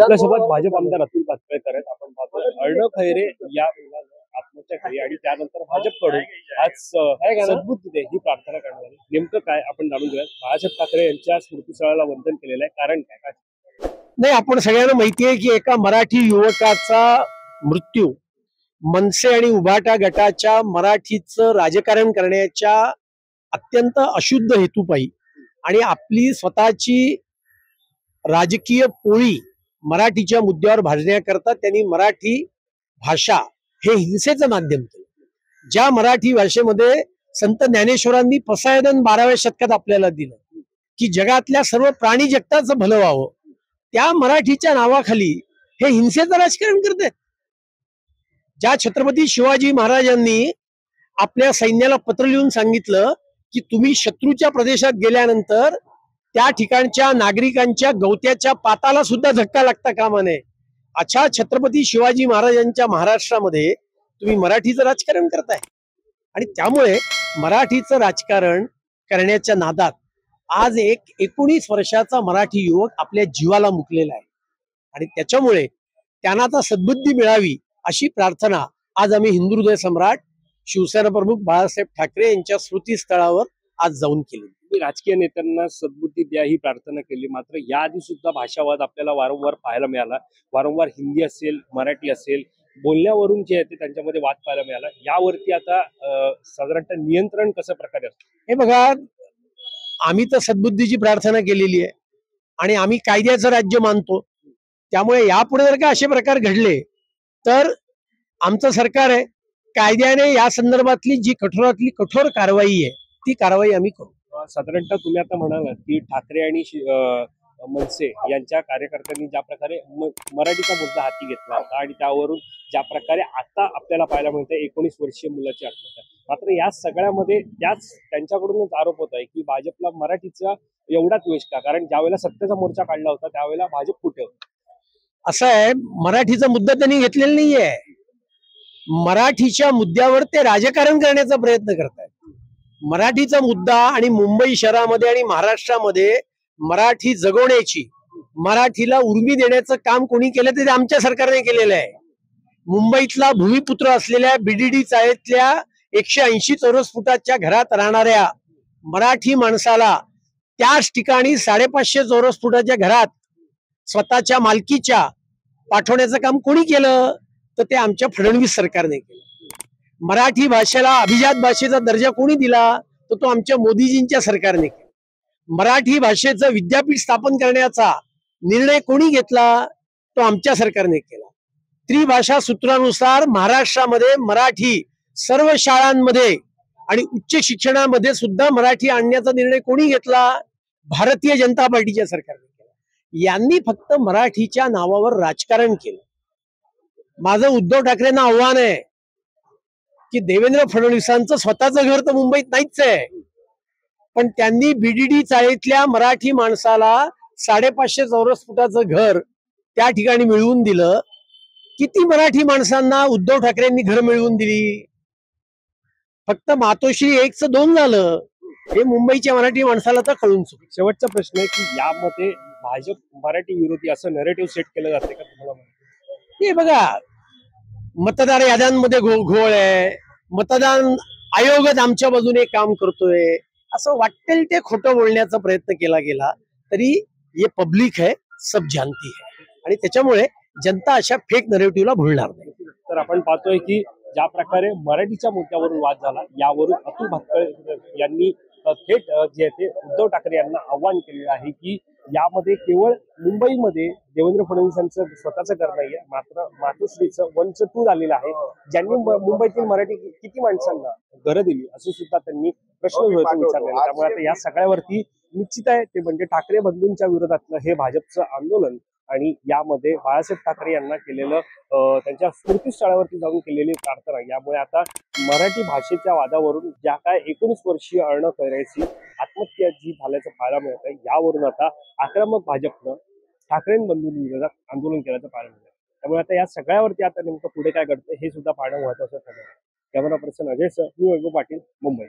आपल्यासोबत भाजप आमदार अतुल भातखळकर आहेत. आपण पाहतोय अर्णव खैरे या मुलाने आत्महत्या केली आणि त्यानंतर भाजपकडून आज सद्बुद्धीने ही प्रार्थना करण्यात आली. नेमकं काय आपण जाणून घेऊया. बाळासाहेब ठाकरे यांच्या स्मृतीस्थळाला वंदन केलेलं आहे. कारण काय? नाही, आपण सगळ्यांना माहिती आहे की एका मराठी युवकाचा मृत्यू मनसे आणि उभाटा गटाच्या मराठीचं राजकारण करण्याच्या अत्यंत अशुद्ध हेतूपायी आणि आपली स्वतःची राजकीय पोळी मराठीच्या मुद्द्यावर भाजण्याकरता त्यांनी मराठी भाषा हे हिंसेचं माध्यम केलं. ज्या मराठी भाषेमध्ये संत ज्ञानेश्वरांनी पसायदान 12व्या शतकात आपल्याला दिलं की जगातल्या सर्व प्राणी जगताचं भलं व्हावं, त्या मराठीच्या नावाखाली हे हिंसेचं राजकारण करतात. ज्या छत्रपती शिवाजी महाराजांनी आपल्या सैन्याला पत्र लिहून सांगितलं की तुम्ही शत्रूच्या प्रदेशात गेल्यानंतर त्या ठिकाणच्या नागरिकांच्या गवत्याच्या पाताला सुद्धा धक्का लागता कामा नये, अशा छत्रपती शिवाजी महाराजांच्या महाराष्ट्रामध्ये तुम्ही मराठीचं राजकारण करताय. आणि त्यामुळे मराठीचं राजकारण करण्याच्या नादात आज एक 19 वर्षाचा मराठी युवक आपल्या जीवाला मुकलेला आहे. आणि त्याच्यामुळे त्यांना आता सद्बुद्धी मिळावी अशी प्रार्थना आज आम्ही हिंदू हृदय सम्राट शिवसेना प्रमुख बाळासाहेब ठाकरे यांच्या स्मृतीस्थळावर आज जाऊन केली. राजकीय नेत्यांना सद्बुद्धी द्या ही प्रार्थना केली. मात्र याआधी सुद्धा भाषावाद आपल्याला वारंवार पाहायला मिळाला. वारंवार हिंदी असेल, मराठी असेल, बोलण्यावरून जे आहे ते त्यांच्यामध्ये वाद पाहायला मिळाला. यावरती आता साधारणतः नियंत्रण कसं प्रकारे असतं? हे बघा, आम्ही तर सद्बुद्धीची प्रार्थना केलेली आहे आणि आम्ही कायद्याचं राज्य मानतो. त्यामुळे यापुढे जर का असे प्रकार घडले तर आमचं सरकार आहे, कायद्याने या संदर्भातली जी कठोरातली कठोर कारवाई आहे ती कारवाई आम्ही करू. साधारणतः तुम्ही आता म्हणालात की ठाकरे आणि मनसे यांच्या कार्यकर्त्यांनी ज्या प्रकारे मराठीचा मुद्दा हाती घेतला होता आणि त्यावरून ज्या प्रकारे आता आपल्याला पाहायला मिळतं 19 वर्षीय मुलाची आत्महत्या, मात्र या सगळ्यामध्ये त्यांच्याकडूनच आरोप होत आहे की भाजपला मराठीचा एवढाच द्वेष का? कारण ज्यावेळेला सत्तेचा मोर्चा काढला होता त्यावेळेला भाजप कुठे होतं? असं आहे, मराठीचा मुद्दा त्यांनी घेतलेला नाहीये. मराठीच्या मुद्द्यावर ते राजकारण करण्याचा प्रयत्न करतात. मराठीचा मुद्दा आणि मुंबई शहरामध्ये आणि महाराष्ट्रामध्ये मराठी जगवण्याची, मराठीला उर्मी देण्याचं काम कोणी केलं ते आमच्या सरकारने केलेलं आहे. मुंबईतला भूमिपुत्र असलेल्या बीडीडी चाळीतल्या 180 चौरस फुटाच्या घरात राहणाऱ्या मराठी माणसाला त्याच ठिकाणी 550 चौरस फुटाच्या घरात स्वतःच्या मालकीच्या पाठवण्याचं काम कोणी केलं तर ते आमच्या फडणवीस सरकारने केलं. मराठी भाषेला अभिजात भाषेचा दर्जा कोणी दिला तर तो आमच्या मोदीजींच्या सरकारने केला. मराठी भाषेचं विद्यापीठ स्थापन करण्याचा निर्णय कोणी घेतला तो आमच्या सरकारने केला. त्रिभाषा सूत्रानुसार महाराष्ट्रामध्ये मराठी सर्व शाळांमध्ये आणि उच्च शिक्षणामध्ये सुद्धा मराठी आणण्याचा निर्णय कोणी घेतला? भारतीय जनता पार्टीच्या सरकारने केला. यांनी फक्त मराठीच्या नावावर राजकारण केलं. माझं उद्धव ठाकरेंना आव्हान आहे की देवेंद्र फडणवीसांचं स्वतःचं घर तर मुंबईत नाहीच आहे, पण त्यांनी बीडीडी चाळीतल्या मराठी माणसाला 550 चौरस फुटाचं घर त्या ठिकाणी मिळवून दिलं. किती मराठी माणसांना उद्धव ठाकरेंनी घर मिळवून दिली? फक्त मातोश्री 1चं 2 झालं. हे मुंबईच्या मराठी माणसाला तर कळून चुकलं. शेवटचा प्रश्न आहे की यामध्ये भाजप मराठी विरोधी असं नरेटिव्ह सेट केलं जाते का तुम्हाला? हे बघा, मतदार याद्यांमध्ये घोळ आहे, मतदान आयोगच आमच्या बाजूने काम करतोय, असं वाटेल ते खोटं बोलण्याचा प्रयत्न केला गेला तरी हे पब्लिक है, सब जानती है. आणि त्याच्यामुळे जनता अशा फेक नरेटिव्हला भुलणार नाही. तर आपण पाहतोय की ज्या प्रकारे मराठीच्या मुद्द्यावरून वाद झाला, यावरून अतुल भातखळकर यांनी थेट जे ते उद्धव ठाकरे यांना आव्हान केलेलं आहे की यामध्ये केवळ मुंबईमध्ये देवेंद्र फडणवीसांचं स्वतःचं घर नाहीये, मात्र मातोश्रीचं 1चं 2 झालेलं आहे. ज्यांनी मुंबईतील मराठी किती माणसांना घरं दिली असं सुद्धा त्यांनी प्रश्न विचारलेला. त्यामुळे आता या सगळ्यावरती निश्चित आहे ते म्हणजे ठाकरे बंधूंच्या विरोधातलं हे भाजपचं आंदोलन आणि यामध्ये बाळासाहेब ठाकरे यांना केलेलं त्यांच्या स्मृतीस्थळावरती जाऊन केलेली प्रार्थना, यामुळे आता मराठी भाषेच्या वादावरून ज्या काय 19 वर्षीय अर्णव खैरेची आत्महत्या जी झाल्याचं पाहायला मिळत आहे, यावरून आता आक्रमक भाजपनं ठाकरे बंधूंविरोधात आंदोलन केल्याचं पाहायला मिळतं. त्यामुळे आता या सगळ्यावरती आता नेमकं पुढे काय घडतं हे सुद्धा पाहणं महत्वाचं ठरलं. कॅमेरा पर्सन अजय सह, मी वैभव पाटील, मुंबई.